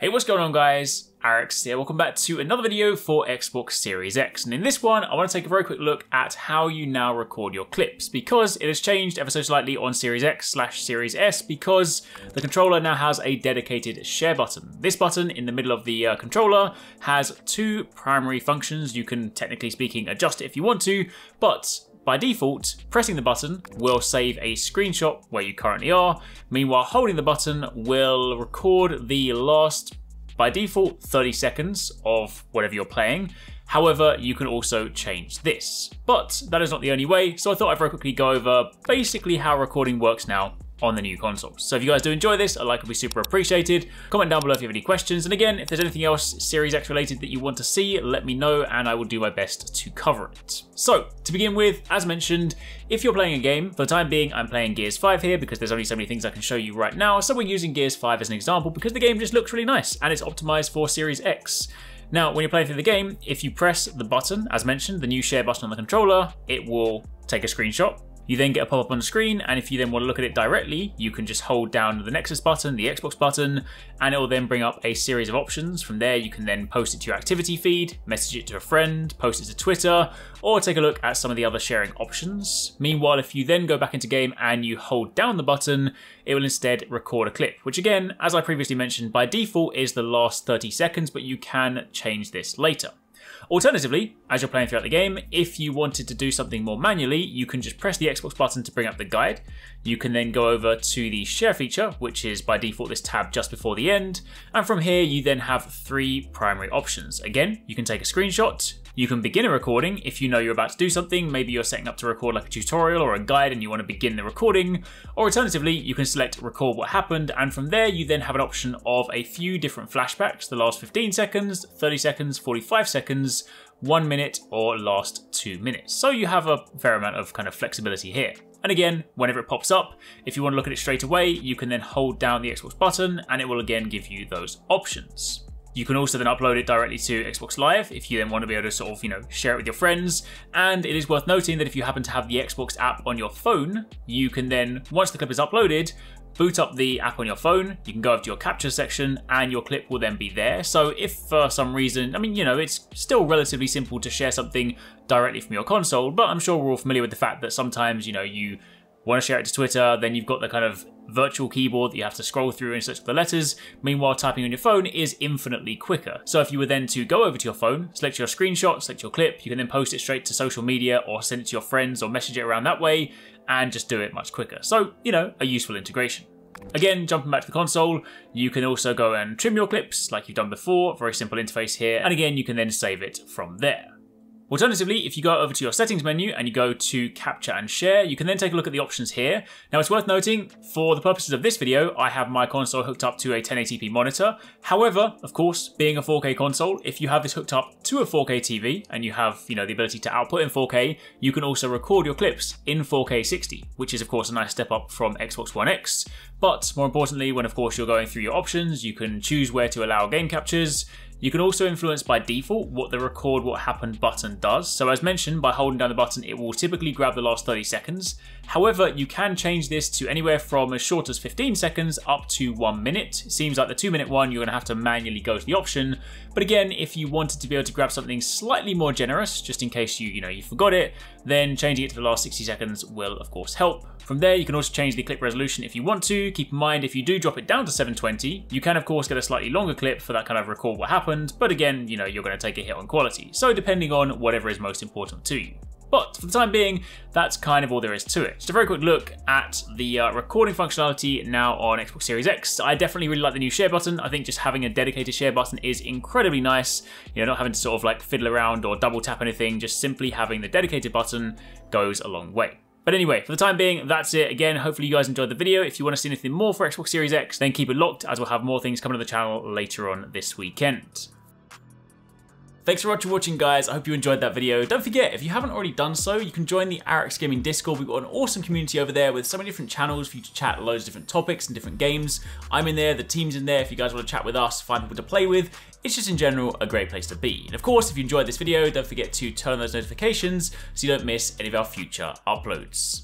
Hey, what's going on guys? HyperX here. Welcome back to another video for Xbox Series X. And in this one, I want to take a very quick look at how you now record your clips, because it has changed ever so slightly on Series X/Series S, because the controller now has a dedicated share button. This button in the middle of the controller has two primary functions. You can, technically speaking, adjust it if you want to, but by default, pressing the button will save a screenshot where you currently are. Meanwhile, holding the button will record the last, by default, 30 seconds of whatever you're playing. However, you can also change this. But that is not the only way, so I thought I'd very quickly go over basically how recording works now on the new consoles. So if you guys do enjoy this, a like would be super appreciated. Comment down below if you have any questions. And again, if there's anything else Series X related that you want to see, let me know and I will do my best to cover it. So to begin with, as mentioned, if you're playing a game, for the time being, I'm playing Gears 5 here because there's only so many things I can show you right now. So we're using Gears 5 as an example because the game just looks really nice and it's optimized for Series X. Now, when you're playing through the game, if you press the button, as mentioned, the new share button on the controller, it will take a screenshot. You then get a pop-up on the screen, and if you then want to look at it directly, you can just hold down the Nexus button, the Xbox button, and it will then bring up a series of options. From there, you can then post it to your activity feed, message it to a friend, post it to Twitter, or take a look at some of the other sharing options. Meanwhile, if you then go back into game and you hold down the button, it will instead record a clip, which again, as I previously mentioned, by default is the last 30 seconds, but you can change this later. Alternatively, as you're playing throughout the game, if you wanted to do something more manually, you can just press the Xbox button to bring up the guide. You can then go over to the share feature, which is by default this tab just before the end. And from here, you then have three primary options. Again, you can take a screenshot. You can begin a recording if you know you're about to do something. Maybe you're setting up to record like a tutorial or a guide and you want to begin the recording. Or alternatively, you can select record what happened. And from there, you then have an option of a few different flashbacks, the last 15 seconds, 30 seconds, 45 seconds, 1 minute, or last 2 minutes. So you have a fair amount of kind of flexibility here. And again, whenever it pops up, if you want to look at it straight away, you can then hold down the Xbox button and it will again give you those options. You can also then upload it directly to Xbox Live if you then want to be able to sort of, share it with your friends. And it is worth noting that if you happen to have the Xbox app on your phone, you can then, once the clip is uploaded, boot up the app on your phone, you can go over to your capture section and your clip will then be there. So if for some reason, it's still relatively simple to share something directly from your console, but I'm sure we're all familiar with the fact that sometimes, you want to share it to Twitter, then you've got the kind of virtual keyboard that you have to scroll through and search for the letters. Meanwhile, typing on your phone is infinitely quicker. So if you were then to go over to your phone, select your screenshot, select your clip, you can then post it straight to social media or send it to your friends or message it around that way and just do it much quicker. So, a useful integration. Again, jumping back to the console, you can also go and trim your clips like you've done before. Very simple interface here. And again, you can then save it from there. Alternatively, if you go over to your settings menu and you go to capture and share, you can then take a look at the options here. Now it's worth noting, for the purposes of this video, I have my console hooked up to a 1080p monitor. However, of course, being a 4K console, if you have this hooked up to a 4K TV and you have, the ability to output in 4K, you can also record your clips in 4K 60, which is of course a nice step up from Xbox One X. But more importantly, when of course you're going through your options, you can choose where to allow game captures. You can also influence by default what the record what happened button does. So as mentioned, by holding down the button, it will typically grab the last 30 seconds. However, you can change this to anywhere from as short as 15 seconds up to 1 minute. It seems like the 2-minute one, you're gonna have to manually go to the option. But again, if you wanted to be able to grab something slightly more generous, just in case you forgot it, then changing it to the last 60 seconds will of course help. From there, you can also change the clip resolution if you want to. Keep in mind, if you do drop it down to 720, you can of course get a slightly longer clip for that kind of record what happened, but again, you're going to take a hit on quality. So depending on whatever is most important to you. But for the time being, that's kind of all there is to it. Just a very quick look at the recording functionality now on Xbox Series X. I definitely really like the new share button. I think just having a dedicated share button is incredibly nice. Not having to sort of like fiddle around or double tap anything, just simply having the dedicated button goes a long way. But anyway, for the time being, that's it. Again, hopefully you guys enjoyed the video. If you want to see anything more for Xbox Series X, then keep it locked as we'll have more things coming to the channel later on this weekend. Thanks for watching, guys. I hope you enjoyed that video. Don't forget, if you haven't already done so, you can join the HyperX Gaming Discord. We've got an awesome community over there with so many different channels for you to chat loads of different topics and different games. I'm in there, the team's in there. If you guys want to chat with us, find people to play with, it's just in general a great place to be. And of course, if you enjoyed this video, don't forget to turn on those notifications so you don't miss any of our future uploads.